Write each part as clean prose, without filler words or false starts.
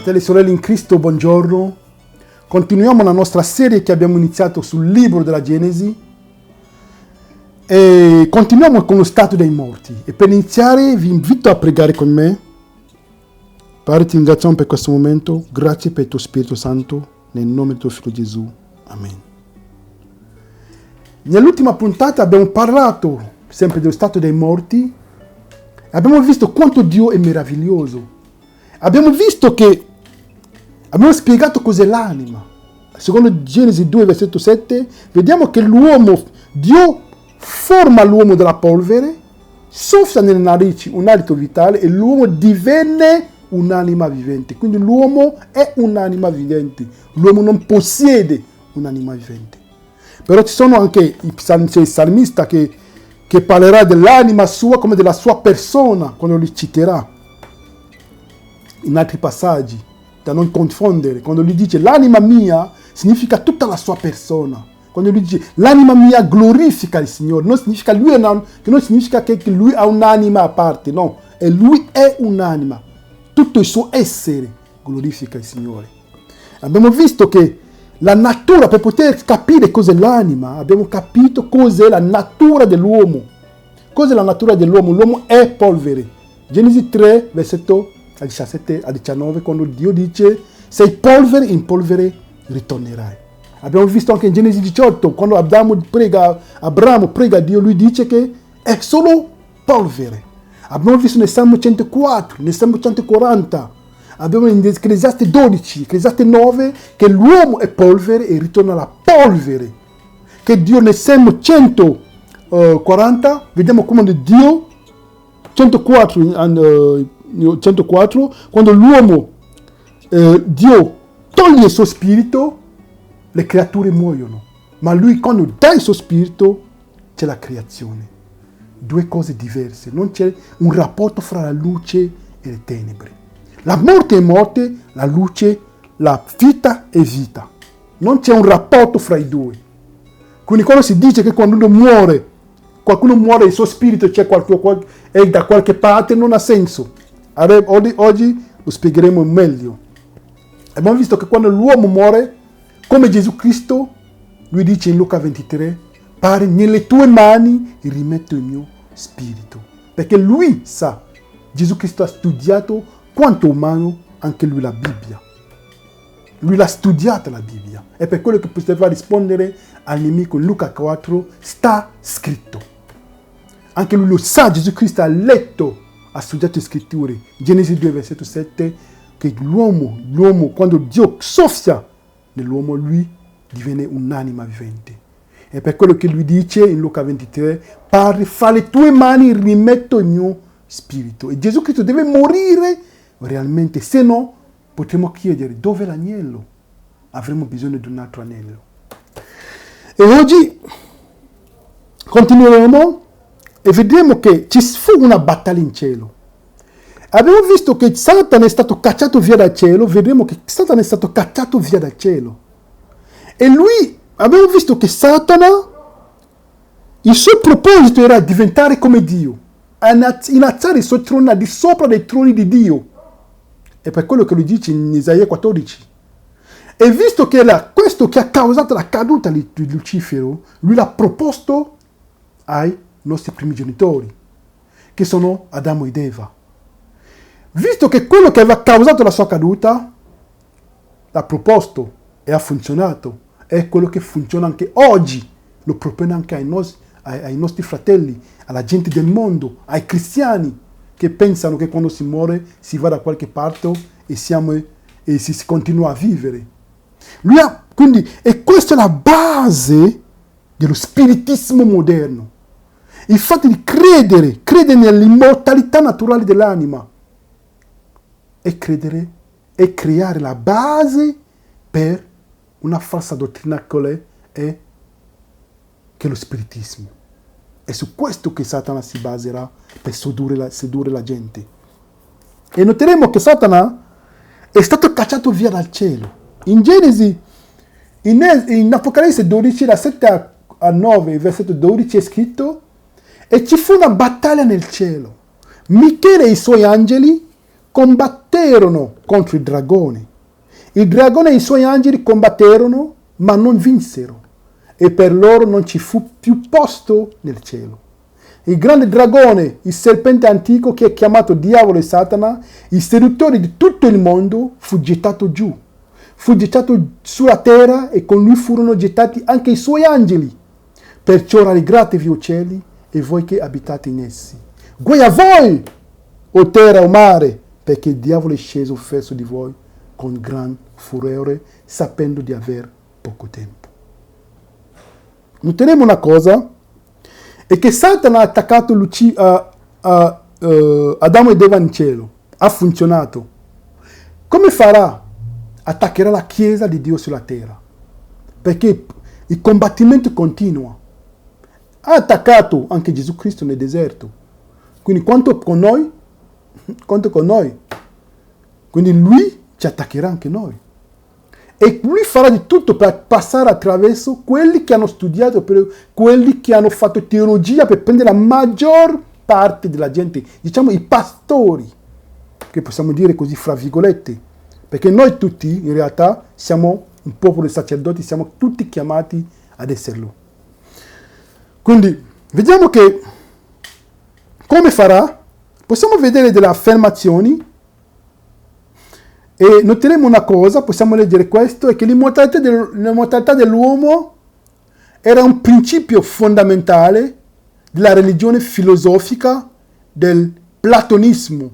Fratelli e sorelle in Cristo, buongiorno. Continuiamo la nostra serie che abbiamo iniziato sul libro della Genesi e continuiamo con lo stato dei morti. E per iniziare vi invito a pregare con me. Padre, ti ringraziamo per questo momento. Grazie per il tuo Spirito Santo. Nel nome del tuo Figlio Gesù. Amen. Nell'ultima puntata abbiamo parlato sempre dello stato dei morti. Abbiamo visto quanto Dio è meraviglioso. Abbiamo spiegato cos'è l'anima. Secondo Genesi 2, versetto 7, vediamo che Dio forma l'uomo dalla polvere, soffia nelle narici un alito vitale e l'uomo divenne un'anima vivente. Quindi l'uomo è un'anima vivente. L'uomo non possiede un'anima vivente. Però ci sono anche il salmista che parlerà dell'anima sua come della sua persona, quando li citerà in altri passaggi, da non confondere. Quando lui dice l'anima mia, significa tutta la sua persona. Quando lui dice l'anima mia glorifica il Signore, non significa che lui ha un'anima a parte, no, e lui è un'anima. Tutto il suo essere glorifica il Signore. Abbiamo visto che la natura, per poter capire cos'è l'anima, abbiamo capito cos'è la natura dell'uomo. Cos'è la natura dell'uomo? L'uomo è polvere. Genesi 3, versetto 17 a 19, quando Dio dice sei polvere, in polvere ritornerai. Abbiamo visto anche in Genesi 18, quando Abramo prega Dio, lui dice che è solo polvere. Abbiamo visto nel Salmo 104, nel Salmo 140, abbiamo in Ecclesiaste 12, Ecclesiaste 9, che l'uomo è polvere e ritorna alla polvere. Che Dio nel Salmo 140, vediamo come Dio, 104, quando l'uomo, Dio toglie il suo spirito, le creature muoiono. Ma lui, quando dà il suo spirito, c'è la creazione. Due cose diverse. Non c'è un rapporto fra la luce e le tenebre. La morte è morte, la luce, la vita è vita. Non c'è un rapporto fra i due. Quindi quando si dice che quando uno muore, qualcuno muore, il suo spirito è da qualche parte, non ha senso. Oggi lo spiegheremo meglio. Abbiamo visto che quando l'uomo muore, come Gesù Cristo, lui dice in Luca 23, Padre, nelle tue mani rimetto il mio spirito. Perché lui sa, Gesù Cristo ha studiato quanto umano anche lui la Bibbia. Lui l'ha studiata la Bibbia. È per quello che poteva rispondere al nemico in Luca 4, sta scritto. Anche lui lo sa, Gesù Cristo ha letto, ha studiato le scritture. Genesi 2, versetto 7, che l'uomo, quando Dio soffia nell'uomo, lui diviene un'anima vivente. È per quello che lui dice in Luca 23, Padre, fra le tue mani rimetto il mio spirito. E Gesù Cristo deve morire realmente, se no potremo chiedere dove è l'agnello? Avremo bisogno di un altro agnello. E oggi continueremo e vedremo che ci fu una battaglia in cielo. Abbiamo visto che Satana è stato cacciato via dal cielo, vedremo che Satana è stato cacciato via dal cielo. E lui, abbiamo visto che Satana, il suo proposito era diventare come Dio, innalzare il suo trono al di sopra dei troni di Dio. È per quello che lui dice in Isaia 14. E visto che era questo che ha causato la caduta di Lucifero, lui l'ha proposto ai nostri primi genitori, che sono Adamo ed Eva. Visto che quello che aveva causato la sua caduta l'ha proposto e ha funzionato, è quello che funziona anche oggi, lo propone anche ai nostri fratelli, alla gente del mondo, ai cristiani che pensano che quando si muore si va da qualche parte e si continua a vivere. E questa è la base dello spiritismo moderno. Il fatto di credere nell'immortalità naturale dell'anima e creare la base per una falsa dottrina che è lo spiritismo. È su questo che Satana si baserà per sedurre la gente. E noteremo che Satana è stato cacciato via dal cielo. In Genesi, in Apocalisse 12, da 7 a 9, versetto 12 è scritto: e ci fu una battaglia nel cielo. Michele e i suoi angeli combatterono contro il dragone. Il dragone e i suoi angeli combatterono, ma non vinsero, e per loro non ci fu più posto nel cielo. Il grande dragone, il serpente antico che è chiamato Diavolo e Satana, il seduttore di tutto il mondo, fu gettato giù. Fu gettato sulla terra e con lui furono gettati anche i suoi angeli. Perciò rallegratevi, o cieli, e voi che abitate in essi. Guai a voi, o terra o mare, perché il diavolo è sceso verso di voi con gran furore, sapendo di aver poco tempo. Noteremo una cosa, è che Satana ha attaccato Adamo ed Eva in cielo. Ha funzionato. Come farà? Attaccherà la Chiesa di Dio sulla terra. Perché il combattimento continua. Ha attaccato anche Gesù Cristo nel deserto. Quindi quanto con noi? Quanto con noi? Quindi lui ci attaccherà anche noi. E lui farà di tutto per passare attraverso quelli che hanno studiato, per quelli che hanno fatto teologia, per prendere la maggior parte della gente, diciamo i pastori, che possiamo dire così fra virgolette, perché noi tutti in realtà siamo un popolo di sacerdoti, siamo tutti chiamati ad esserlo. Quindi vediamo che come farà. Possiamo vedere delle affermazioni e noteremo una cosa, possiamo leggere questo, è che l'immortalità dell'uomo era un principio fondamentale della religione filosofica del platonismo,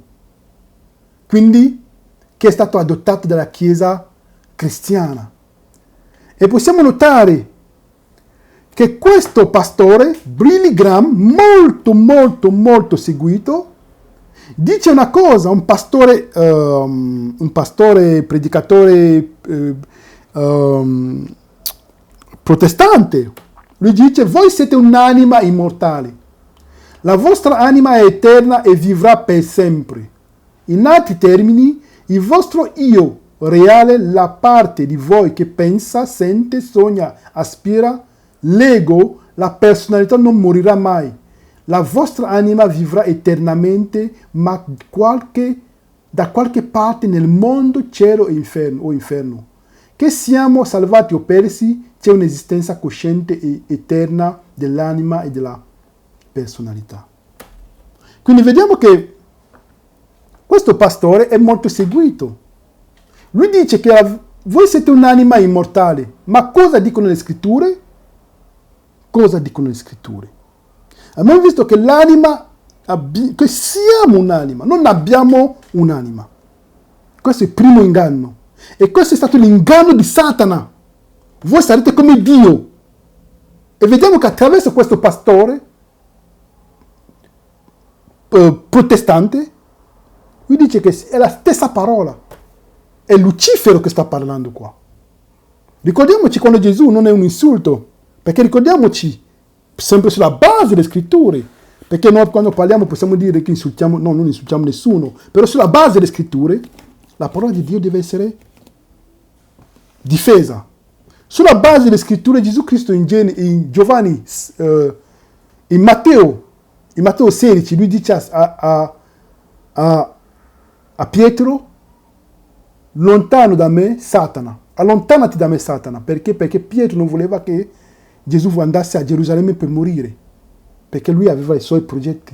quindi che è stato adottato dalla Chiesa cristiana. E possiamo notare che questo pastore, Billy Graham, molto seguito, dice una cosa, un pastore predicatore protestante. Lui dice: voi siete un'anima immortale, la vostra anima è eterna e vivrà per sempre. In altri termini, il vostro io reale, la parte di voi che pensa, sente, sogna, aspira, l'ego, la personalità non morirà mai. La vostra anima vivrà eternamente, ma da qualche parte nel mondo, cielo e inferno. Che siamo salvati o persi, c'è un'esistenza cosciente e eterna dell'anima e della personalità. Quindi vediamo che questo pastore è molto seguito. Lui dice che voi siete un'anima immortale, ma cosa dicono le scritture? Cosa dicono le scritture? Abbiamo visto che l'anima, che siamo un'anima, non abbiamo un'anima. Questo è il primo inganno. E questo è stato l'inganno di Satana. Voi sarete come Dio. E vediamo che attraverso questo pastore protestante, lui dice che è la stessa parola. È Lucifero che sta parlando qua. Ricordiamoci quando Gesù non è un insulto, perché ricordiamoci, sempre sulla base delle scritture, perché noi quando parliamo possiamo dire che insultiamo, no, non insultiamo nessuno, però sulla base delle scritture la parola di Dio deve essere difesa. Sulla base delle scritture Gesù Cristo in Giovanni, in Matteo 16, lui dice a Pietro: lontano da me Satana, allontanati da me Satana, perché Pietro non voleva che Gesù andasse a Gerusalemme per morire, perché lui aveva i suoi progetti.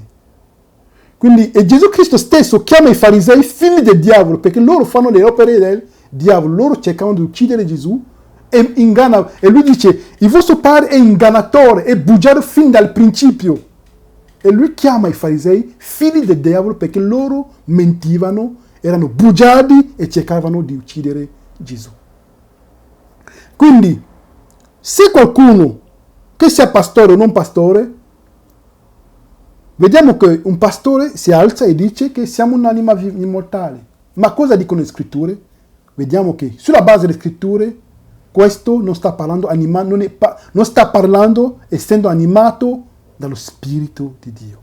Quindi e Gesù Cristo stesso chiama i farisei figli del diavolo, perché loro fanno le opere del diavolo, loro cercano di uccidere Gesù e inganna, e lui dice: il vostro padre è ingannatore, è bugiardo fin dal principio. E lui chiama i farisei figli del diavolo perché loro mentivano, erano bugiardi e cercavano di uccidere Gesù. Quindi se qualcuno, che sia pastore o non pastore, vediamo che un pastore si alza e dice che siamo un'anima immortale. Ma cosa dicono le scritture? Vediamo che sulla base delle scritture questo non sta parlando non sta parlando essendo animato dallo Spirito di Dio.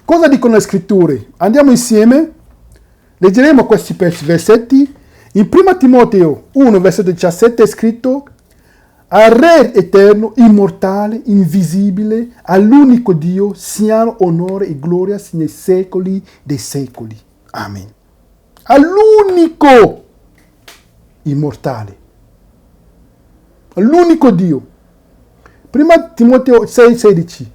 Cosa dicono le scritture? Andiamo insieme, leggeremo questi versetti. In 1 Timoteo 1, versetto 17 è scritto: al Re eterno, immortale, invisibile, all'unico Dio, siano onore e gloria nei secoli dei secoli. Amen. All'unico immortale. All'unico Dio. Prima Timoteo 6,16.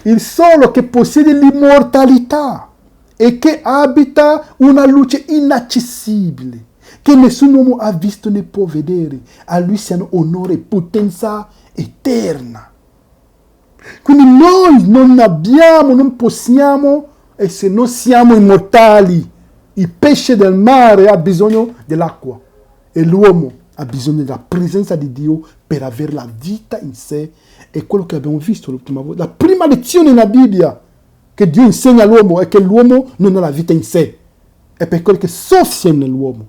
Il solo che possiede l'immortalità e che abita una luce inaccessibile, che nessun uomo ha visto né può vedere. A lui siano onore e potenza eterna. Quindi noi non possiamo, e se non siamo immortali, il pesce del mare ha bisogno dell'acqua e l'uomo ha bisogno della presenza di Dio per avere la vita in sé. È quello che abbiamo visto l'ultima volta. La prima lezione nella Bibbia che Dio insegna all'uomo è che l'uomo non ha la vita in sé. È per quello che soffia nell'uomo.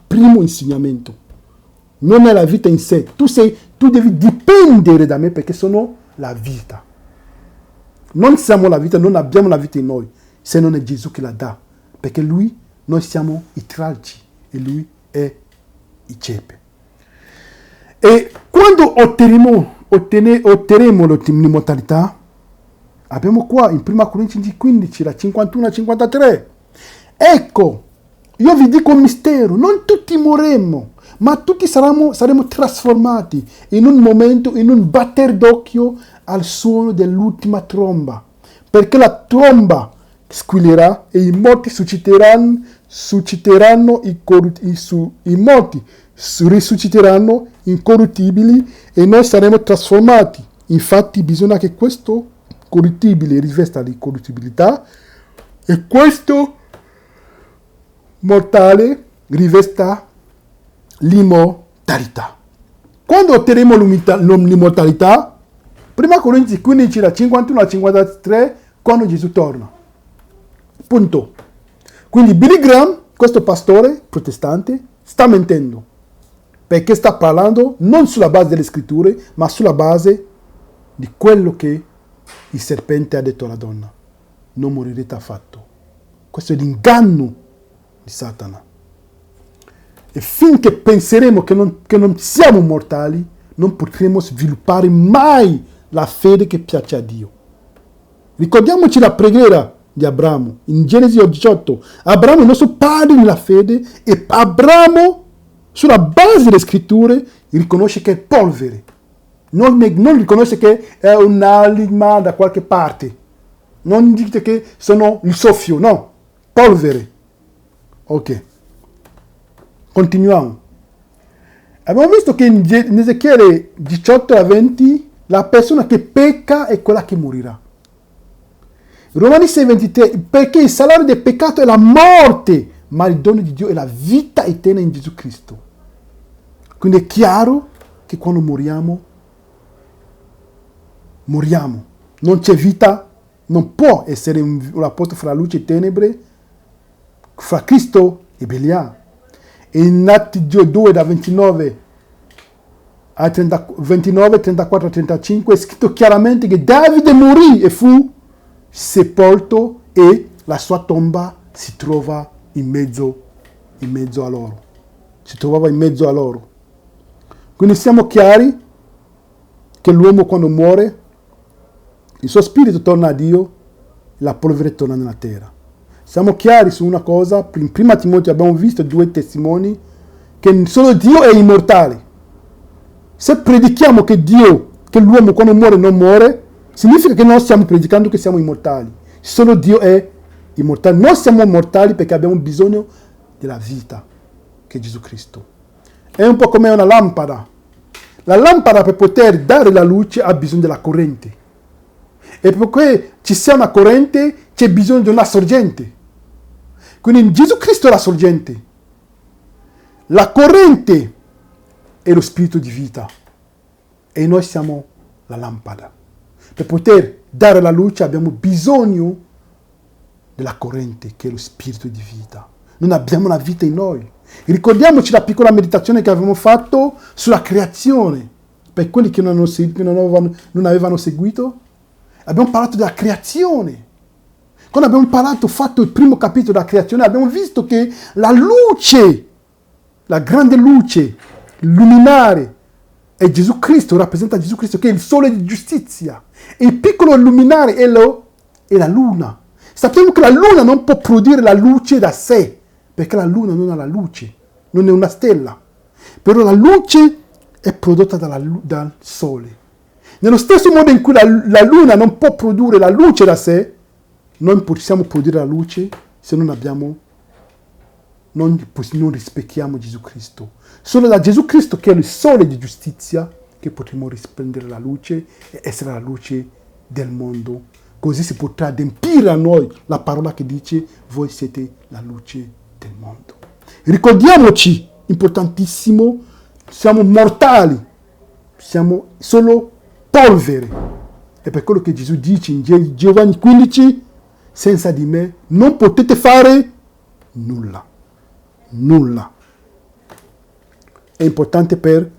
Primo insegnamento. Non è la vita in sé. Tu devi dipendere da me perché sono la vita. Non siamo la vita, non abbiamo la vita in noi, se non è Gesù che la dà. Perché noi siamo i tralci e lui è il cepe. E quando otterremo l'immortalità, abbiamo qua in 1 Corinzi 15, da 51 a 53. Ecco, io vi dico un mistero, non tutti morremo, ma tutti saremo trasformati in un momento, in un batter d'occhio al suono dell'ultima tromba. Perché la tromba squillerà e i morti susciteranno i morti risusciteranno incorruttibili e noi saremo trasformati. Infatti bisogna che questo corruttibile rivesta l'incorruttibilità e questo mortale rivesta l'immortalità. Quando otterremo l'immortalità, 1 Corinzi 15 da 51 a 53, quando Gesù torna. Punto. Quindi Billy Graham, questo pastore protestante, sta mentendo. Perché sta parlando non sulla base delle scritture, ma sulla base di quello che il serpente ha detto alla donna. Non morirete affatto. Questo è l'inganno di Satana. E finché penseremo che non siamo mortali, non potremo sviluppare mai la fede che piace a Dio. Ricordiamoci la preghiera di Abramo. In Genesi 18, Abramo è il nostro padre nella fede e Abramo, sulla base delle scritture, riconosce che è polvere. Non riconosce che è un'anima da qualche parte. Non dite che sono il soffio, no. Polvere. Ok. Continuiamo. Abbiamo visto che in Ezechiele 18 a 20 la persona che pecca è quella che morirà. Romani 6,23, perché il salario del peccato è la morte, ma il dono di Dio è la vita eterna in Gesù Cristo. Quindi è chiaro che quando moriamo. Non c'è vita, non può essere un rapporto fra luce e tenebre, fra Cristo e Belial. E in Atti 2 da 29 a 29, 34 a 35 è scritto chiaramente che Davide morì e fu sepolto e la sua tomba si trova in mezzo a loro. Si trovava in mezzo a loro. Quindi siamo chiari che l'uomo quando muore, il suo spirito torna a Dio, la polvere torna nella terra. Siamo chiari su una cosa, in 1 Timoteo abbiamo visto 2 testimoni, che solo Dio è immortale. Se predichiamo che l'uomo quando muore non muore, significa che noi stiamo predicando che siamo immortali. Solo Dio è immortale. Noi siamo immortali perché abbiamo bisogno della vita, che è Gesù Cristo. È un po' come una lampada. La lampada per poter dare la luce ha bisogno della corrente. E perché ci sia una corrente c'è bisogno di una sorgente. Quindi Gesù Cristo è la sorgente. La corrente è lo spirito di vita. E noi siamo la lampada. Per poter dare la luce abbiamo bisogno della corrente che è lo spirito di vita. Non abbiamo la vita in noi. Ricordiamoci la piccola meditazione che avevamo fatto sulla creazione. Per quelli che non avevano seguito, abbiamo parlato della creazione. Quando abbiamo fatto il primo capitolo della creazione, abbiamo visto che la luce, la grande luce, luminare, è Gesù Cristo, rappresenta Gesù Cristo che è il sole di giustizia. E il piccolo luminare è la luna. Sappiamo che la luna non può produrre la luce da sé, perché la luna non ha la luce, non è una stella. Però la luce è prodotta dal sole. Nello stesso modo in cui la luna non può produrre la luce da sé, noi possiamo produrre la luce se non rispecchiamo Gesù Cristo. Solo da Gesù Cristo, che è il sole di giustizia, che potremo risplendere la luce e essere la luce del mondo. Così si potrà adempiere a noi la parola che dice: voi siete la luce del mondo. Ricordiamoci, importantissimo, siamo mortali, siamo solo polvere. È per quello che Gesù dice in Giovanni 15: senza di me non potete fare nulla. Nulla. È importante per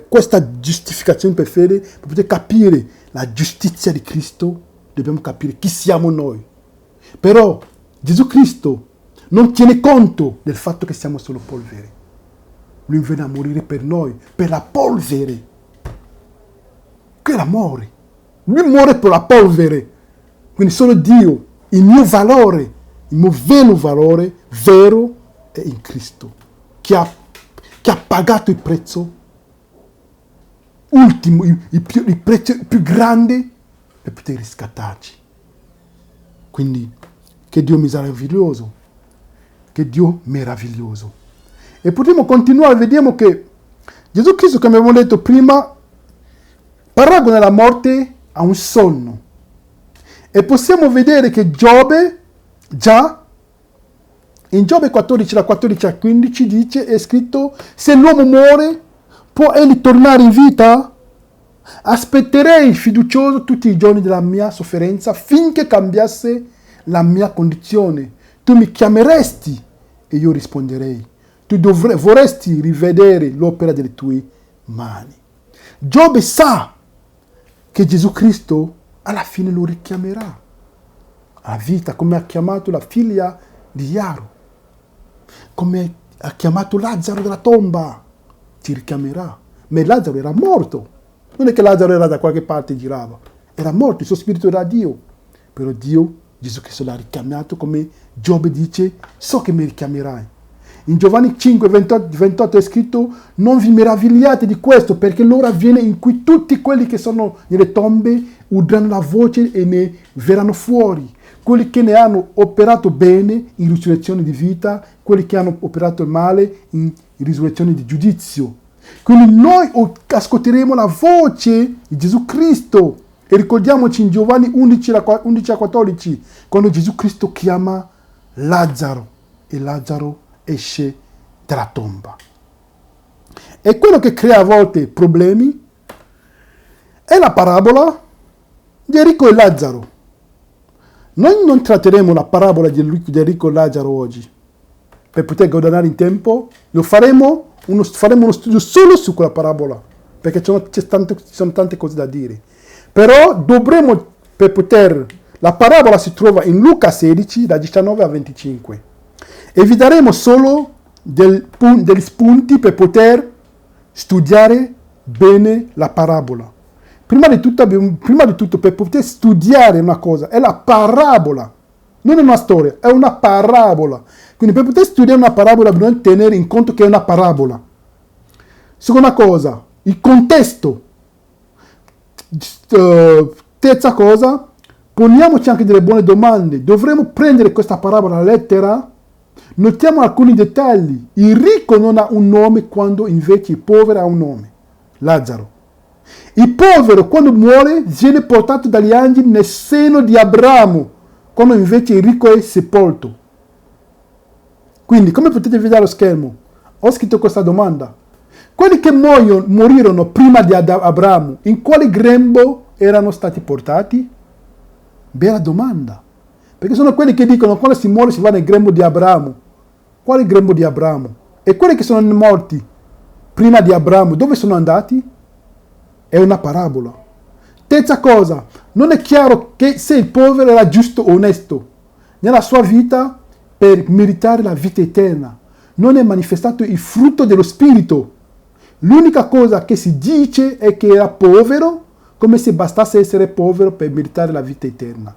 questa giustificazione per fede, per poter capire la giustizia di Cristo, dobbiamo capire chi siamo noi. Però Gesù Cristo non tiene conto del fatto che siamo solo polvere. Lui viene a morire per noi, per la polvere. Che è l'amore. Lui muore per la polvere. Quindi solo Dio, il mio valore, il mio vero valore, vero, è in Cristo, che ha pagato il prezzo ultimo, il prezzo più grande per poter riscattarci. Quindi, che Dio meraviglioso, che Dio meraviglioso. E potremo continuare, vediamo che Gesù Cristo, come abbiamo detto prima, paragona la morte a un sonno. E possiamo vedere che Giobbe, già in Giobbe 14, da 14 a 15, dice, è scritto: se l'uomo muore, può egli tornare in vita? Aspetterei fiducioso tutti i giorni della mia sofferenza finché cambiasse la mia condizione. Tu mi chiameresti e io risponderei. Tu vorresti rivedere l'opera delle tue mani. Giobbe sa che Gesù Cristo alla fine lo richiamerà alla vita, come ha chiamato la figlia di Jairo, come ha chiamato Lazzaro dalla tomba. Ti richiamerà. Ma Lazzaro era morto. Non è che Lazzaro era da qualche parte e girava. Era morto, il suo spirito era Dio. Però Dio, Gesù Cristo l'ha richiamato, come Giobbe dice: so che mi richiamerai. In Giovanni 5, 28 è scritto: non vi meravigliate di questo, perché l'ora viene in cui tutti quelli che sono nelle tombe udranno la voce e ne verranno fuori. Quelli che ne hanno operato bene in risurrezione di vita, quelli che hanno operato male in risurrezione di giudizio. Quindi noi ascolteremo la voce di Gesù Cristo. E ricordiamoci in Giovanni 11 a 14, quando Gesù Cristo chiama Lazzaro e Lazzaro esce dalla tomba. E quello che crea a volte problemi è la parabola di Enrico e Lazzaro. Noi non tratteremo la parabola di Enrico e Lazzaro oggi. Per poter guadagnare in tempo, faremo uno studio solo su quella parabola, perché ci sono tante cose da dire. Però dovremo, la parabola si trova in Luca 16, da 19 a 25. E vi daremo solo degli spunti per poter studiare bene la parabola. Prima di tutto, per poter studiare una cosa, è la parabola. Non è una storia, è una parabola. Quindi per poter studiare una parabola bisogna tenere in conto che è una parabola. Seconda cosa, il contesto. Terza cosa, poniamoci anche delle buone domande. Dovremmo prendere questa parabola alla lettera? Notiamo alcuni dettagli. Il ricco non ha un nome quando invece il povero ha un nome. Lazzaro. Il povero quando muore viene portato dagli angeli nel seno di Abramo, quando invece il ricco è sepolto. Quindi, come potete vedere allo schermo, ho scritto questa domanda. Quelli che morirono prima di Abramo, in quale grembo erano stati portati? Bella domanda. Perché sono quelli che dicono quando si muore si va nel grembo di Abramo. Quale grembo di Abramo? E quelli che sono morti prima di Abramo, dove sono andati? È una parabola. Terza cosa, non è chiaro che se il povero era giusto o onesto nella sua vita per meritare la vita eterna. Non è manifestato il frutto dello spirito. L'unica cosa che si dice è che era povero, come se bastasse essere povero per meritare la vita eterna.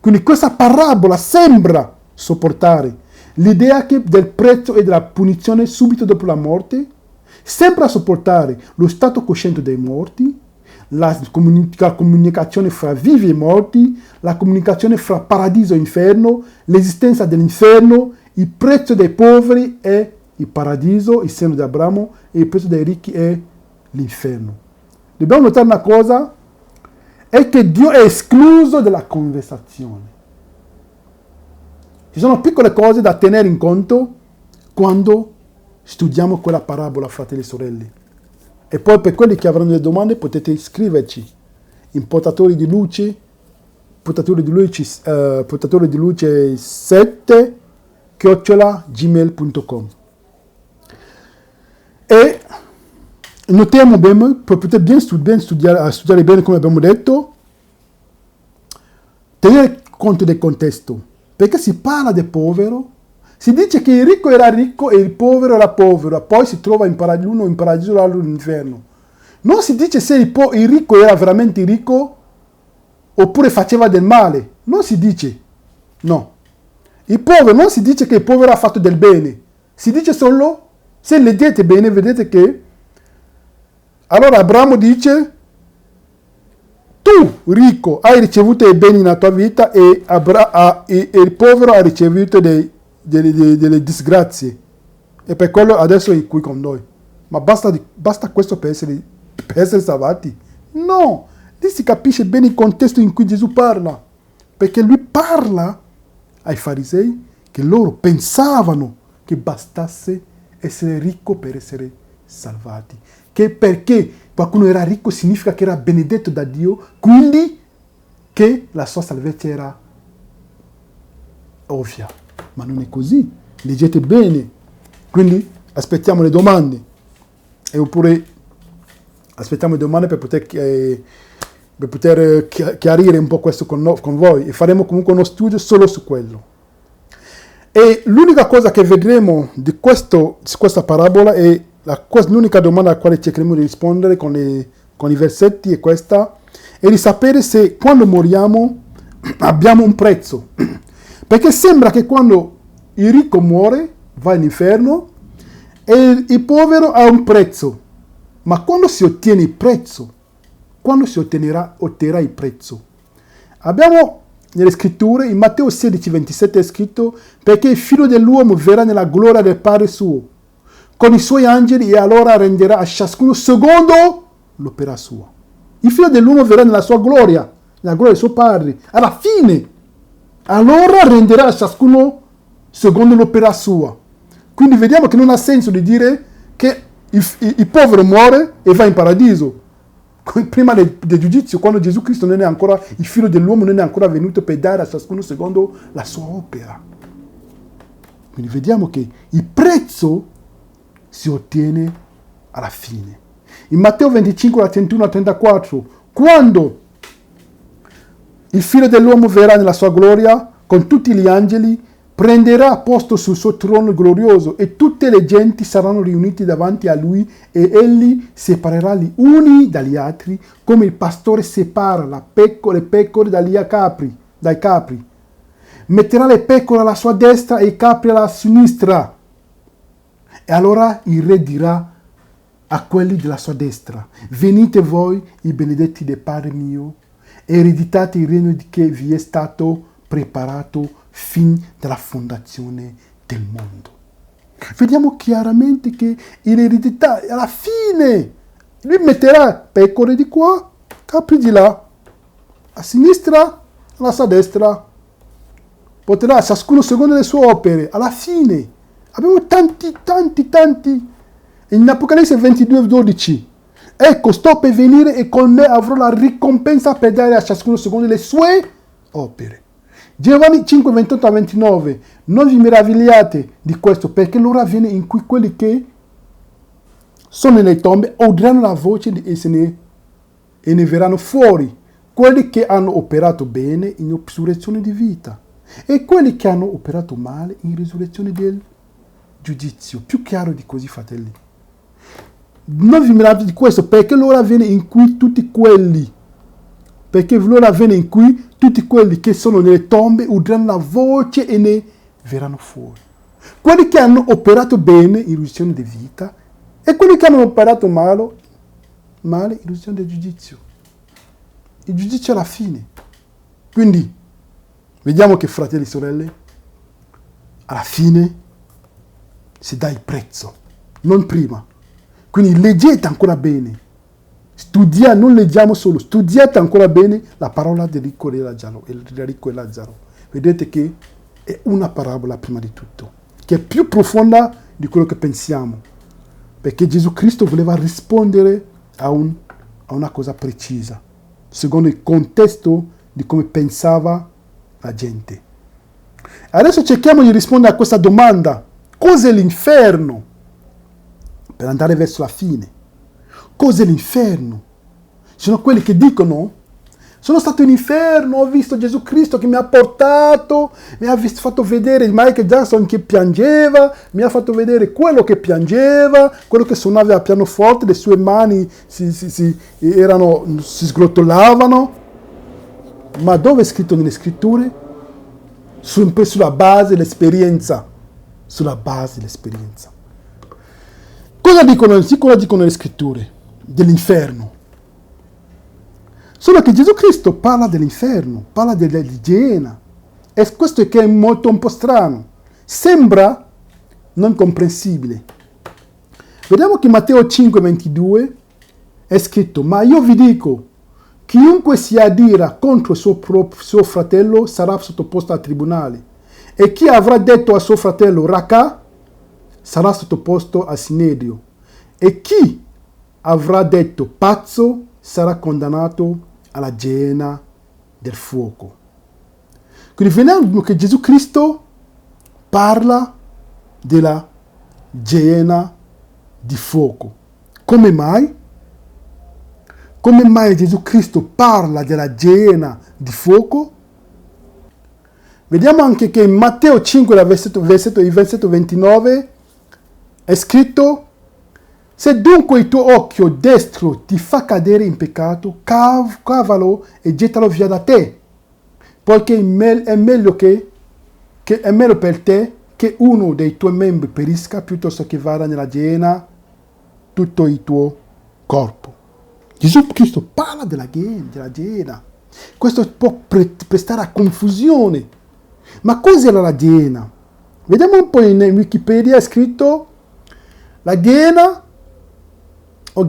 Quindi questa parabola sembra sopportare l'idea del prezzo e della punizione subito dopo la morte, sembra sopportare lo stato cosciente dei morti, la comunicazione fra vivi e morti, la comunicazione fra paradiso e inferno, l'esistenza dell'inferno, il prezzo dei poveri è il paradiso, il seno di Abramo, e il prezzo dei ricchi è l'inferno. Dobbiamo notare una cosa, è che Dio è escluso dalla conversazione. Ci sono piccole cose da tenere in conto quando studiamo quella parabola, fratelli e sorelle. E poi per quelli che avranno delle domande potete scriverci in portatori di luce 7@gmail.com. E notiamo bene, per poter ben studiare bene come abbiamo detto, tenere conto del contesto, perché si parla del povero, si dice che il ricco era ricco e il povero era povero, poi si trova l'uno in paradiso e l'altro in inferno. Non si dice se il ricco era veramente ricco oppure faceva del male, non si dice, no. Il povero, non si dice che il povero ha fatto del bene, si dice solo, se leggete bene vedete che, allora Abramo dice, tu ricco hai ricevuto i beni nella tua vita e il povero ha ricevuto delle disgrazie, e per quello adesso è qui con noi. Ma basta questo per essere salvati? No, lì si capisce bene il contesto in cui Gesù parla, perché lui parla ai farisei che loro pensavano che bastasse essere ricco per essere salvati, che perché qualcuno era ricco significa che era benedetto da Dio, quindi che la sua salvezza era ovvia. Ma non è così, leggete bene. Quindi aspettiamo le domande, oppure aspettiamo le domande per poter chiarire un po' questo con voi, e faremo comunque uno studio solo su quello. E l'unica cosa che vedremo di questa parabola è l'unica domanda alla quale cercheremo di rispondere con i versetti è questa, è di sapere se quando moriamo abbiamo un prezzo. Perché sembra che quando il ricco muore va all'inferno e il povero ha un prezzo. Ma quando si ottiene il prezzo? Quando si otterrà il prezzo? Abbiamo nelle scritture, in Matteo 16:27 è scritto, perché il figlio dell'uomo verrà nella gloria del Padre suo, con i suoi angeli, e allora renderà a ciascuno secondo l'opera sua. Il figlio dell'uomo verrà nella sua gloria, nella gloria del suo Padre, alla fine. Allora renderà a ciascuno secondo l'opera sua. Quindi vediamo che non ha senso di dire che il povero muore e va in paradiso. Prima del giudizio, quando Gesù Cristo non è ancora, il figlio dell'uomo non è ancora venuto per dare a ciascuno secondo la sua opera. Quindi vediamo che il prezzo si ottiene alla fine. In Matteo 25, 31 a 34, quando il figlio dell'uomo verrà nella sua gloria con tutti gli angeli, prenderà posto sul suo trono glorioso e tutte le genti saranno riunite davanti a lui, e egli separerà gli uni dagli altri come il pastore separa le pecore dai capri. Metterà le pecore alla sua destra e i capri alla sinistra. E allora il re dirà a quelli della sua destra: venite voi, i benedetti del Padre mio, e ereditate il regno che vi è stato preparato fin dalla fondazione del mondo. Vediamo chiaramente che l'eredità alla fine lui metterà pecore di qua, capri di là, a sinistra, alla sua destra, porterà ciascuno secondo le sue opere. Alla fine abbiamo tanti. In Apocalisse 22:12, ecco, sto per venire e con me avrò la ricompensa per dare a ciascuno secondo le sue opere. Giovanni 5:28-29, non vi meravigliate di questo, perché l'ora viene in cui quelli che sono nelle tombe udranno la voce e ne verranno fuori, quelli che hanno operato bene in risurrezione di vita e quelli che hanno operato male in risurrezione del giudizio. Più chiaro di così, fratelli. Non vi meravigliate di questo, perché l'ora viene in cui tutti quelli perché l'ora viene in cui tutti quelli che sono nelle tombe udranno la voce e ne verranno fuori. Quelli che hanno operato bene, illusione di vita, e quelli che hanno operato male, illusione del giudizio. Il giudizio è la fine. Quindi, vediamo che fratelli e sorelle, alla fine si dà il prezzo, non prima. Quindi leggete ancora bene. Studiate, non leggiamo solo, studiate ancora bene la parola del ricco e Lazzaro. Vedete che è una parabola prima di tutto, che è più profonda di quello che pensiamo, perché Gesù Cristo voleva rispondere a una cosa precisa, secondo il contesto di come pensava la gente. Adesso cerchiamo di rispondere a questa domanda: cos'è l'inferno? Per andare verso la fine. Cos'è l'inferno? Ci sono quelli che dicono: sono stato in inferno, ho visto Gesù Cristo che mi ha portato, mi ha fatto vedere Michael Jackson che piangeva, mi ha fatto vedere quello che piangeva, quello che suonava al pianoforte, le sue mani si sgrottolavano. Ma dove è scritto nelle scritture? Sulla base dell'esperienza. Sulla base dell'esperienza. Cosa dicono le scritture dell'inferno? Solo che Gesù Cristo parla dell'inferno, parla della Gehenna. E questo è che è molto un po' strano. Sembra non comprensibile. Vediamo che Matteo 5,22 è scritto: ma io vi dico, chiunque si adira contro il suo fratello sarà sottoposto al tribunale. E chi avrà detto a suo fratello Raka sarà sottoposto al Sinedrio. E chi avrà detto pazzo sarà condannato alla Gehenna del fuoco. Quindi vediamo che Gesù Cristo parla della Gehenna di fuoco. Come mai? Come mai Gesù Cristo parla della Gehenna di fuoco? Vediamo anche che in Matteo 5, il versetto 29, è scritto: se dunque il tuo occhio destro ti fa cadere in peccato, cavalo e gettalo via da te, poiché è meglio per te che uno dei tuoi membri perisca piuttosto che vada nella Gehenna tutto il tuo corpo. Gesù Cristo parla della Gehenna. Questo può prestare a confusione. Ma cos'era la Gehenna? Vediamo un po' in Wikipedia, è scritto: la Gehenna o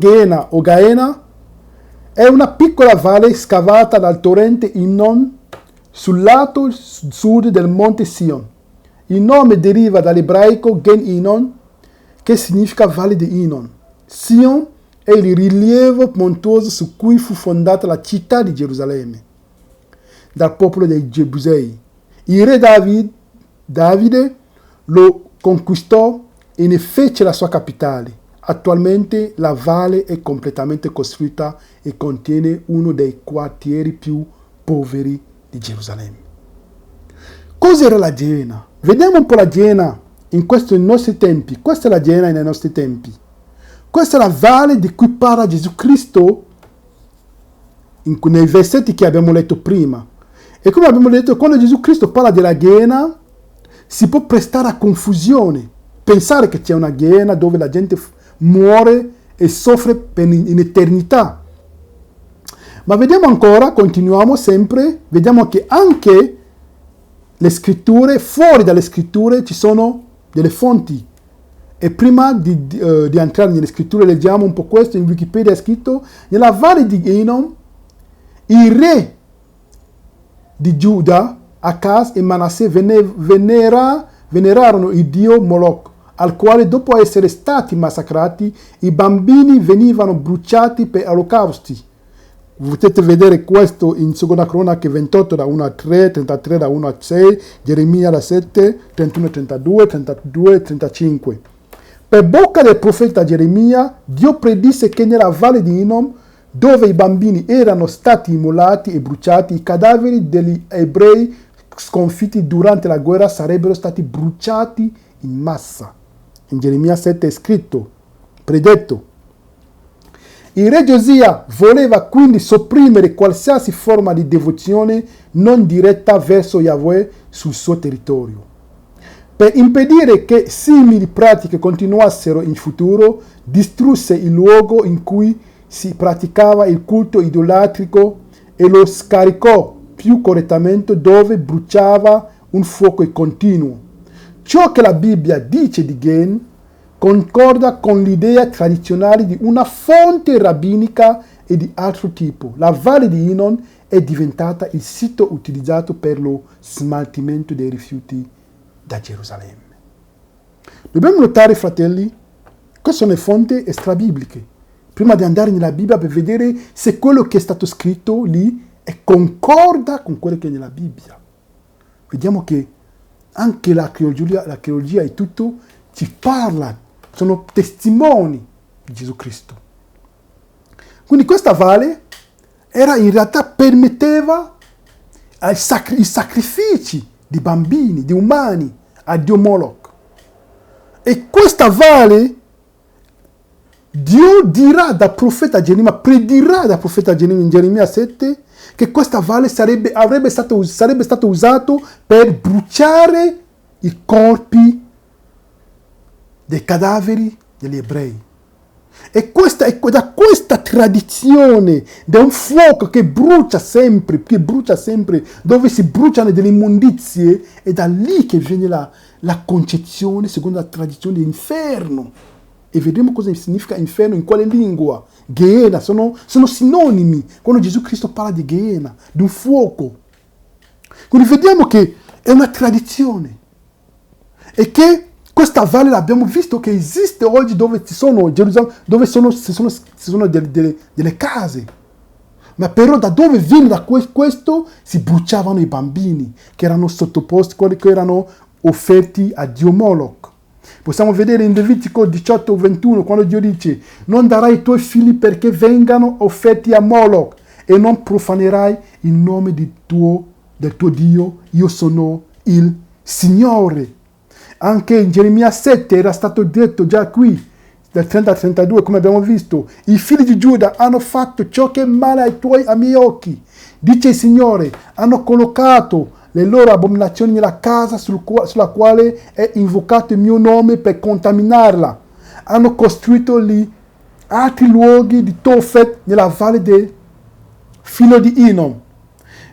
Gaena è una piccola valle scavata dal torrente Innon sul lato sud del monte Sion. Il nome deriva dall'ebraico Gen Innon, che significa valle di Innon. Sion è il rilievo montuoso su cui fu fondata la città di Gerusalemme dal popolo dei Gebusei. Il re Davide lo conquistò e ne fece la sua capitale. Attualmente la valle è completamente costruita e contiene uno dei quartieri più poveri di Gerusalemme. Cos'era la Gehenna? Vediamo un po' la Gehenna in nostri tempi. Questa è la Gehenna nei nostri tempi. Questa è la valle di cui parla Gesù Cristo nei versetti che abbiamo letto prima. E come abbiamo detto, quando Gesù Cristo parla della Gehenna, si può prestare a confusione. Pensare che c'è una Gehenna dove la gente muore e soffre in eternità. Ma vediamo ancora, continuiamo sempre, vediamo che anche le scritture, fuori dalle scritture ci sono delle fonti. E prima di entrare nelle scritture leggiamo un po' questo. In Wikipedia è scritto: nella valle di Hinnom i re di Giuda, Acaz e Manasseh venerarono il dio Moloch, al quale dopo essere stati massacrati i bambini venivano bruciati per olocausti. Potete vedere questo in Seconda Cronache 28 da 1 a 3, 33 da 1 a 6, Geremia da 7, 31 a 32, 32 e 35. Per bocca del profeta Geremia, Dio predisse che nella valle di Hinnom, dove i bambini erano stati immolati e bruciati, i cadaveri degli ebrei sconfitti durante la guerra sarebbero stati bruciati in massa. In Geremia 7 è scritto, predetto: Il re Giosia voleva quindi sopprimere qualsiasi forma di devozione non diretta verso Yahweh sul suo territorio. Per impedire che simili pratiche continuassero in futuro, distrusse il luogo in cui si praticava il culto idolatrico e lo scaricò più correttamente dove bruciava un fuoco continuo. Ciò che la Bibbia dice di Gen concorda con l'idea tradizionale di una fonte rabbinica e di altro tipo. La valle di Inon è diventata il sito utilizzato per lo smaltimento dei rifiuti da Gerusalemme. Dobbiamo notare, fratelli, queste sono le fonti extrabibliche, prima di andare nella Bibbia per vedere se quello che è stato scritto lì concorda con quello che è nella Bibbia. Vediamo che anche l'archeologia e tutto ci parla, sono testimoni di Gesù Cristo. Quindi questa valle in realtà permetteva i sacrifici di bambini, di umani, a Dio Moloch. E questa valle, Dio dirà da profeta Geremia, predirà da profeta Geremia in Geremia 7, che questa valle sarebbe stato usato per bruciare i corpi dei cadaveri degli ebrei. E da questa tradizione, da un fuoco che brucia sempre, dove si bruciano delle immondizie, è da lì che viene la concezione, secondo la tradizione, dell'inferno. E vedremo cosa significa inferno, in quale lingua. Gehenna, sono sinonimi quando Gesù Cristo parla di Gehenna, di un fuoco. Quindi vediamo che è una tradizione e che questa valle l'abbiamo visto che esiste oggi dove ci sono delle case. Ma però da dove viene da questo? Si bruciavano i bambini che erano sottoposti, quelli che erano offerti a Dio Moloch. Possiamo vedere in Levitico 18:21 quando Dio dice: non darai i tuoi figli perché vengano offerti a Moloch e non profanerai il nome del tuo Dio, io sono il Signore. Anche in Geremia 7 era stato detto già qui, dal 30 al 32, come abbiamo visto: i figli di Giuda hanno fatto ciò che è male ai miei occhi, dice il Signore, hanno collocato le loro abominazioni nella casa sulla quale è invocato il mio nome per contaminarla. Hanno costruito lì altri luoghi di Tofet nella valle del filo di Inon,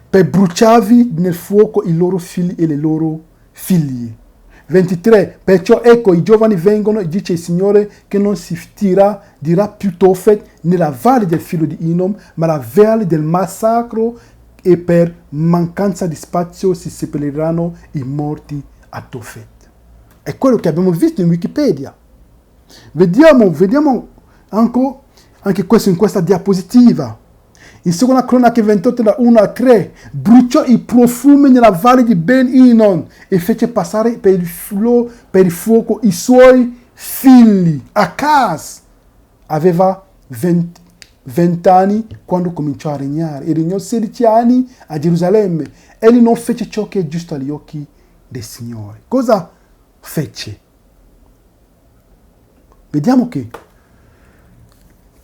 per bruciarvi nel fuoco i loro figli e le loro figlie. 23. Perciò ecco, i giovani vengono, dice il Signore, che non si dirà più Tofet nella valle del filo di Inon, ma la valle del massacro, e per mancanza di spazio si seppelliranno i morti a Tofet. È quello che abbiamo visto in Wikipedia. Vediamo anche questo in questa diapositiva. In seconda cronache 28 da 1 a 3, bruciò i profumi nella valle di Ben Inon e fece passare per il fuoco i suoi figli. Acaz aveva 20 anni quando cominciò a regnare e regnò 16 anni a Gerusalemme. Egli non fece ciò che è giusto agli occhi del Signore. Cosa fece? Vediamo che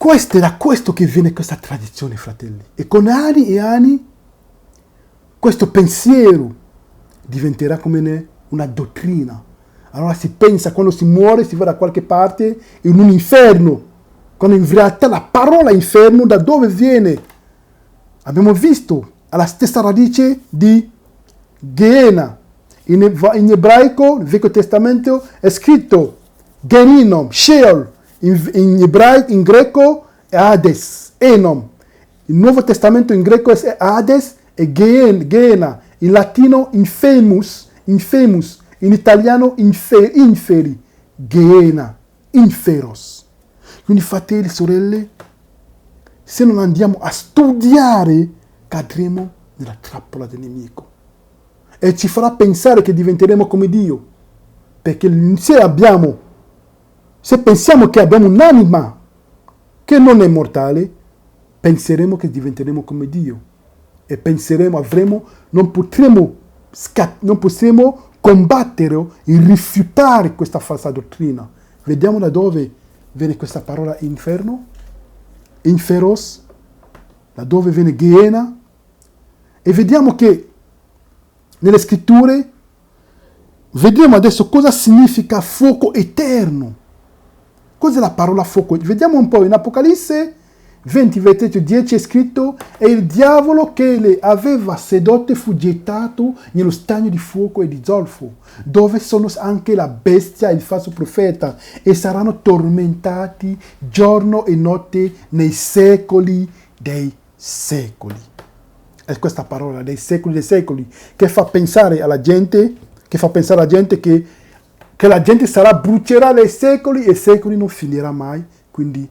è da questo che viene questa tradizione, fratelli. E con anni e anni questo pensiero diventerà come una dottrina. Allora si pensa, quando si muore, si va da qualche parte in un inferno. Quando in realtà la parola inferno da dove viene? Abbiamo visto alla stessa radice di Gehenna. In ebraico, nel Vecchio Testamento, è scritto Gehinnom, Sheol. In greco è Hades, Enom. Il Nuovo Testamento in greco è Hades e Gehenna. In latino infemus. In italiano inferi. Gehenna, inferos. Quindi fratelli e sorelle, se non andiamo a studiare, cadremo nella trappola del nemico. E ci farà pensare che diventeremo come Dio. Perché se pensiamo che abbiamo un'anima che non è mortale, penseremo che diventeremo come Dio. E non possiamo combattere e rifiutare questa falsa dottrina. Vediamo da dove viene questa parola inferno. Inferos, da dove viene Gehenna, e vediamo che nelle scritture vediamo adesso cosa significa fuoco eterno. Cos'è la parola fuoco? Vediamo un po', in Apocalisse 20, versetto 10 è scritto: e il diavolo che le aveva sedotte fu gettato nello stagno di fuoco e di zolfo, dove sono anche la bestia e il falso profeta, e saranno tormentati giorno e notte nei secoli dei secoli. È questa parola, dei secoli, che fa pensare alla gente, che la gente brucerà nei secoli e secoli non finirà mai, quindi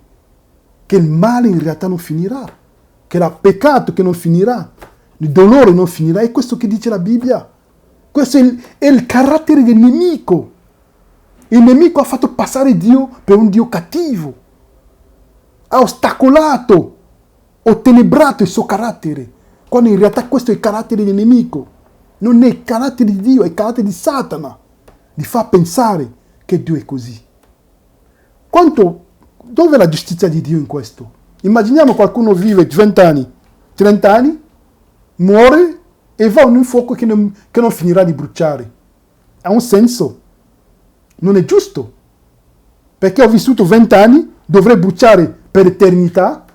che il male in realtà non finirà, che il peccato che non finirà, il dolore non finirà. È questo che dice la Bibbia. Questo è il carattere del nemico. Il nemico ha fatto passare Dio per un Dio cattivo, ha ostacolato, ottenebrato il suo carattere, quando in realtà questo è il carattere del nemico. Non è il carattere di Dio, è il carattere di Satana, di far pensare che Dio è così. Dove è la giustizia di Dio in questo? Immaginiamo qualcuno vive 20 anni, 30 anni, muore e va in un fuoco che non finirà di bruciare. Ha un senso? Non è giusto. Perché ho vissuto 20 anni, dovrei bruciare per eternità?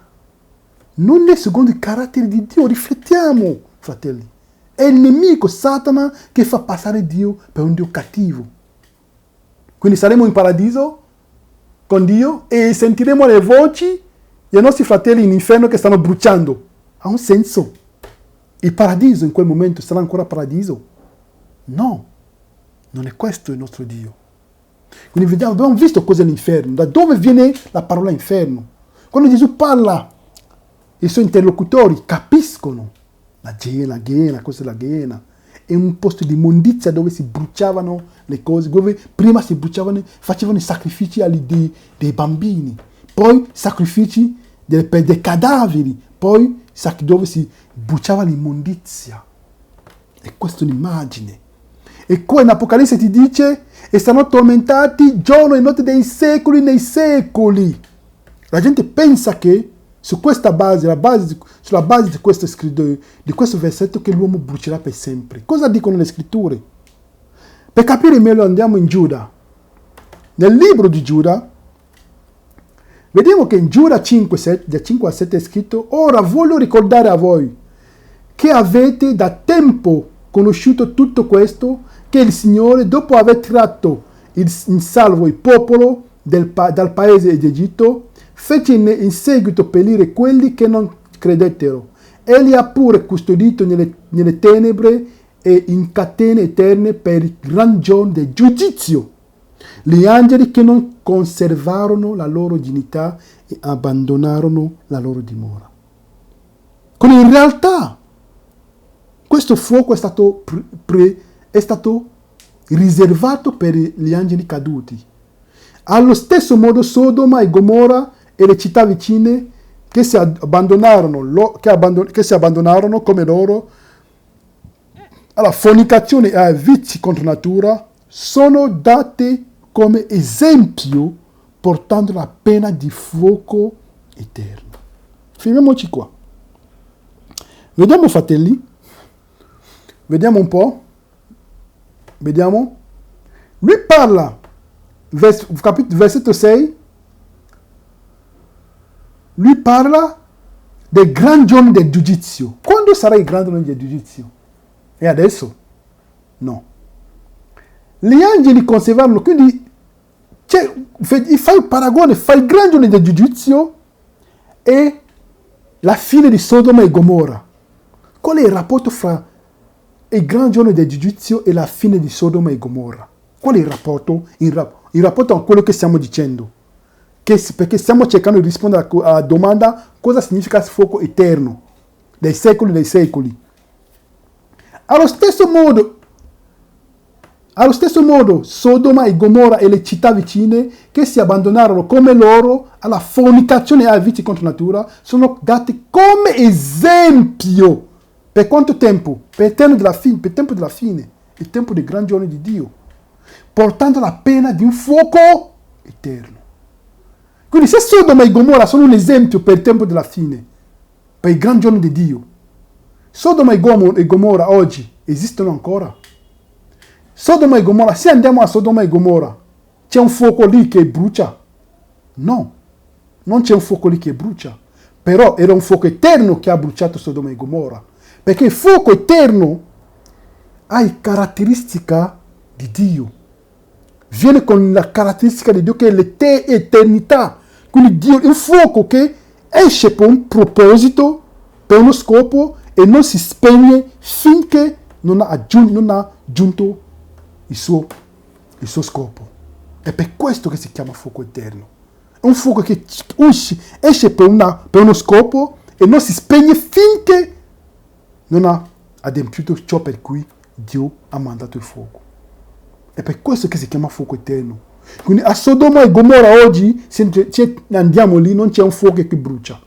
Non è secondo il carattere di Dio. Riflettiamo, fratelli. È il nemico, Satana, che fa passare Dio per un Dio cattivo. Quindi saremo in paradiso con Dio e sentiremo le voci dei nostri fratelli in inferno che stanno bruciando. Ha un senso? Il paradiso in quel momento sarà ancora paradiso? No, non è questo il nostro Dio. Quindi abbiamo visto cos'è l'inferno, da dove viene la parola inferno. Quando Gesù parla, i suoi interlocutori capiscono la Gehenna, cos'è la Gehenna. È un posto di immondizia dove si bruciavano le cose, dove prima si bruciavano, facevano i sacrifici dei bambini, poi sacrifici dei cadaveri, poi dove si bruciava l'immondizia. E questa è un'immagine. E qua in Apocalisse ti dice: e saranno tormentati giorno e notte dei secoli nei secoli. La gente pensa che su questa base, sulla base di questo versetto, che l'uomo brucerà per sempre. Cosa dicono le scritture? Per capire meglio andiamo in Giuda. Nel libro di Giuda, vediamo che in Giuda 5, da 5 a 7 è scritto: ora voglio ricordare a voi che avete da tempo conosciuto tutto questo, che il Signore, dopo aver tratto in salvo il popolo dal paese d'Egitto, fece in seguito perire quelli che non credettero. Egli ha pure custodito nelle tenebre e in catene eterne per il gran giorno del giudizio gli angeli che non conservarono la loro dignità e abbandonarono la loro dimora. Quindi in realtà questo fuoco è stato riservato per gli angeli caduti. Allo stesso modo Sodoma e Gomorra e le città vicine che si abbandonarono come loro alla fornicazione e ai vizi contro natura sono date come esempio, portando la pena di fuoco eterno. Fermiamoci qua. Vediamo, fratelli. Vediamo un po'. Vediamo. Lui parla, versetto 6. Lui parla del gran giorno del giudizio. Quando sarà il gran giorno del giudizio? E adesso? No. Gli angeli conservarono, quindi fai il paragone, fai il gran giorno del giudizio e la fine di Sodoma e Gomorra. Qual è il rapporto fra il gran giorno del giudizio e la fine di Sodoma e Gomorra? Qual è il rapporto? Il rapporto a quello che stiamo dicendo. Perché stiamo cercando di rispondere alla domanda: cosa significa fuoco eterno? Dei secoli. Allo stesso modo, Sodoma e Gomorra e le città vicine che si abbandonarono come loro alla fornicazione e ai vizi contro natura sono date come esempio. Per quanto tempo? Per il tempo della fine, il tempo del gran giorno di Dio, portando la pena di un fuoco eterno. Quindi se Sodoma e Gomorra sono un esempio per il tempo della fine, per il gran giorno di Dio, Sodoma e Gomorra oggi esistono ancora? Sodoma e Gomorra, se andiamo a Sodoma e Gomorra, c'è un fuoco lì che brucia? No, non c'è un fuoco lì che brucia. Però era un fuoco eterno che ha bruciato Sodoma e Gomorra. Perché il fuoco eterno ha caratteristica di Dio. Viene con la caratteristica di Dio che è l'eternità. Quindi Dio è un fuoco che esce per un proposito, per uno scopo e non si spegne finché non ha giunto il suo scopo. È per questo che si chiama fuoco eterno. È un fuoco che esce per uno scopo e non si spegne finché non ha adempiuto ciò per cui Dio ha mandato il fuoco. È per questo che si chiama fuoco eterno. Quindi a Sodoma e Gomorra oggi, se andiamo lì, non c'è un fuoco che brucia.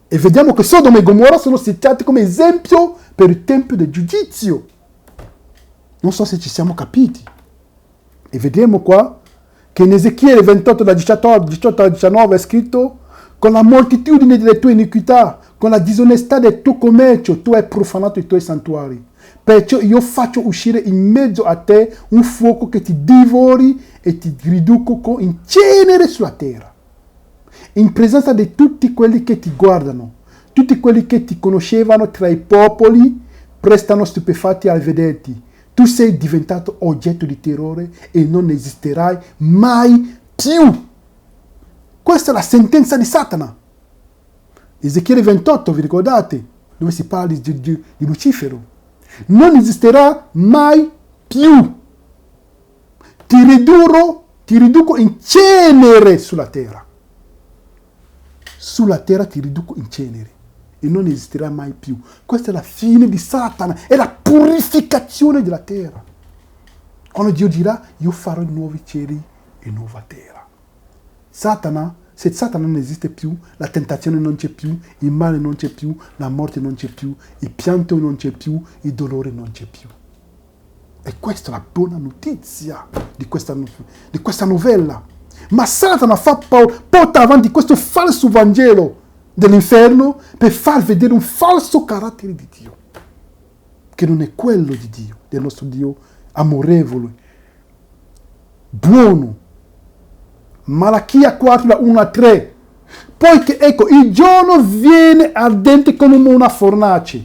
E vediamo che Sodoma e Gomorra sono citati come esempio per il tempio del giudizio. Non so se ci siamo capiti. E vediamo qua che in Ezechiele 28, da 18 a 19 è scritto: con la moltitudine delle tue iniquità, con la disonestà del tuo commercio, tu hai profanato i tuoi santuari. Perciò io faccio uscire in mezzo a te un fuoco che ti divori e ti riduco in cenere sulla terra. In presenza di tutti quelli che ti guardano, tutti quelli che ti conoscevano tra i popoli, restano stupefatti al vederti. Tu sei diventato oggetto di terrore e non esisterai mai più. Questa è la sentenza di Satana. Ezechiele 28, vi ricordate? Dove si parla di Lucifero. Non esisterà mai più. Ti riduco in cenere sulla terra. Sulla terra ti riduco in cenere e non esisterà mai più. Questa è la fine di Satana, è la purificazione della terra. Quando Dio dirà: io farò nuovi cieli e nuova terra. Se Satana non esiste più, la tentazione non c'è più, il male non c'è più, la morte non c'è più, il pianto non c'è più, il dolore non c'è più. E questa è la buona notizia di questa novella. Ma Satana porta avanti questo falso Vangelo dell'inferno per far vedere un falso carattere di Dio, che non è quello di Dio, del nostro Dio amorevole, buono. Malachia 4, da 1 a 3. Poiché, ecco, il giorno viene ardente come una fornace.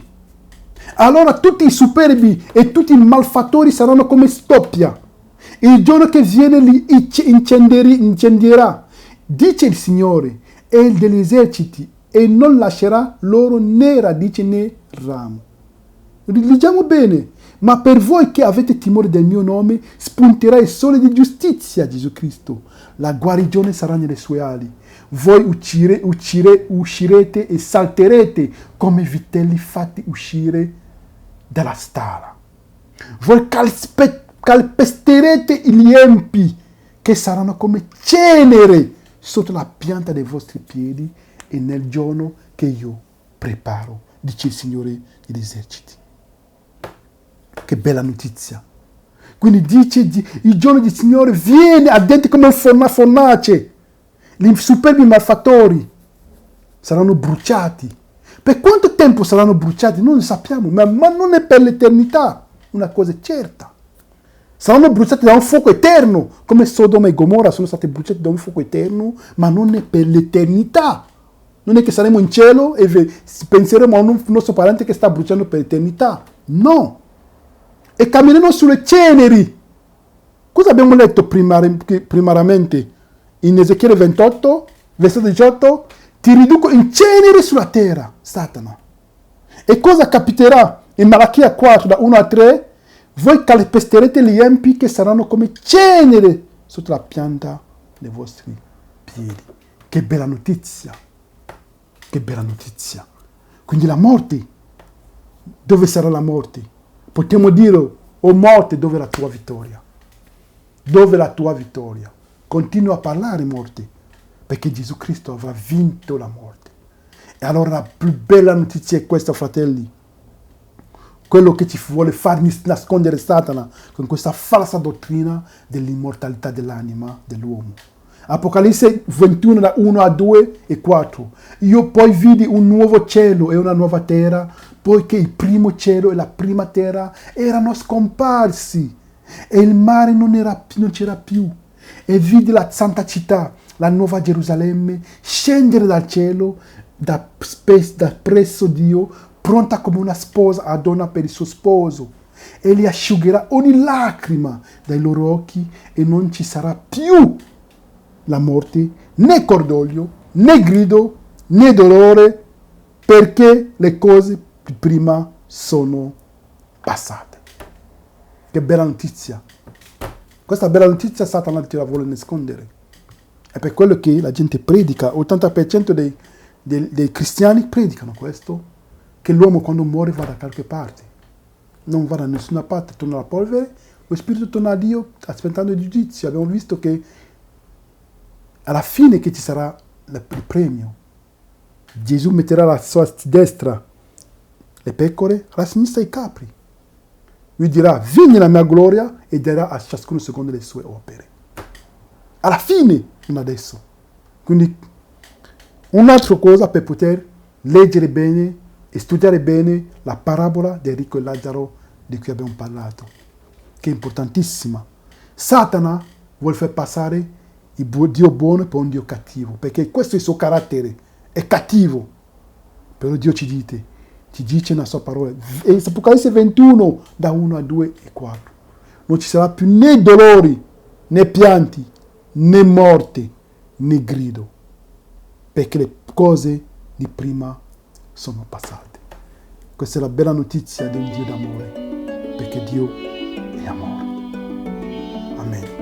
Allora tutti i superbi e tutti i malfattori saranno come stoppia. Il giorno che viene li incendierà, dice il Signore, e degli eserciti, e non lascerà loro né radice né ramo. Leggiamo bene. Ma per voi che avete timore del mio nome, spunterà il sole di giustizia, Gesù Cristo. La guarigione sarà nelle sue ali. Voi uscirete e salterete come vitelli fatti uscire dalla stalla. Voi calpesterete gli empi, che saranno come cenere sotto la pianta dei vostri piedi e nel giorno che io preparo, dice il Signore degli eserciti. Che bella notizia. Quindi dice: il giorno del Signore viene ardente come una fornace. Gli superbi malfattori saranno bruciati. Per quanto tempo saranno bruciati? Non lo sappiamo, ma non è per l'eternità. Una cosa è certa. Saranno bruciati da un fuoco eterno, come Sodoma e Gomorra sono stati bruciati da un fuoco eterno, ma non è per l'eternità. Non è che saremo in cielo e penseremo a un nostro parente che sta bruciando per l'eternità. No. E cammineremo sulle ceneri. Cosa abbiamo letto primariamente? In Ezechiele 28, versetto 18, ti riduco in ceneri sulla terra, Satana. E cosa capiterà? In Malachia 4, da 1 a 3, voi calpesterete gli empi che saranno come cenere sotto la pianta dei vostri piedi. Che bella notizia. Che bella notizia. Quindi la morte, dove sarà la morte? Potremmo dire: o morte, dove è la tua vittoria? Dove è la tua vittoria? Continua a parlare, morte, perché Gesù Cristo avrà vinto la morte. E allora la più bella notizia è questa, fratelli. Quello che ci vuole far nascondere Satana con questa falsa dottrina dell'immortalità dell'anima dell'uomo. Apocalisse 21 da 1 a 2 e 4. Io poi vidi un nuovo cielo e una nuova terra, poiché il primo cielo e la prima terra erano scomparsi e il mare non c'era più. E vidi la santa città, la nuova Gerusalemme, scendere dal cielo da presso Dio, pronta come una sposa adorna per il suo sposo. E li asciugherà ogni lacrima dai loro occhi e non ci sarà più la morte, né cordoglio, né grido, né dolore, perché le cose di prima sono passate. Che bella notizia! Questa bella notizia Satana ti la vuole nascondere. È per quello che la gente predica, 80% dei cristiani predicano questo, che l'uomo quando muore va da qualche parte. Non va da nessuna parte, torna alla polvere, lo spirito torna a Dio aspettando il giudizio. Abbiamo visto che alla fine che ci sarà il premio. Gesù metterà alla sua destra le pecore, alla sinistra i capri. Lui dirà, vieni nella mia gloria, e darà a ciascuno secondo le sue opere. Alla fine, non adesso. Quindi, un'altra cosa per poter leggere bene e studiare bene la parabola del ricco e Lazzaro di cui abbiamo parlato, che è importantissima. Satana vuole far passare il Dio buono per un Dio cattivo, perché questo è il suo carattere, è cattivo. Però Dio ci dice nella sua parola, e Apocalisse 21, da 1 a 2 e 4. Non ci sarà più né dolori, né pianti, né morte, né grido, perché le cose di prima sono passate. Questa è la bella notizia del Dio d'amore, perché Dio è amore. Amen.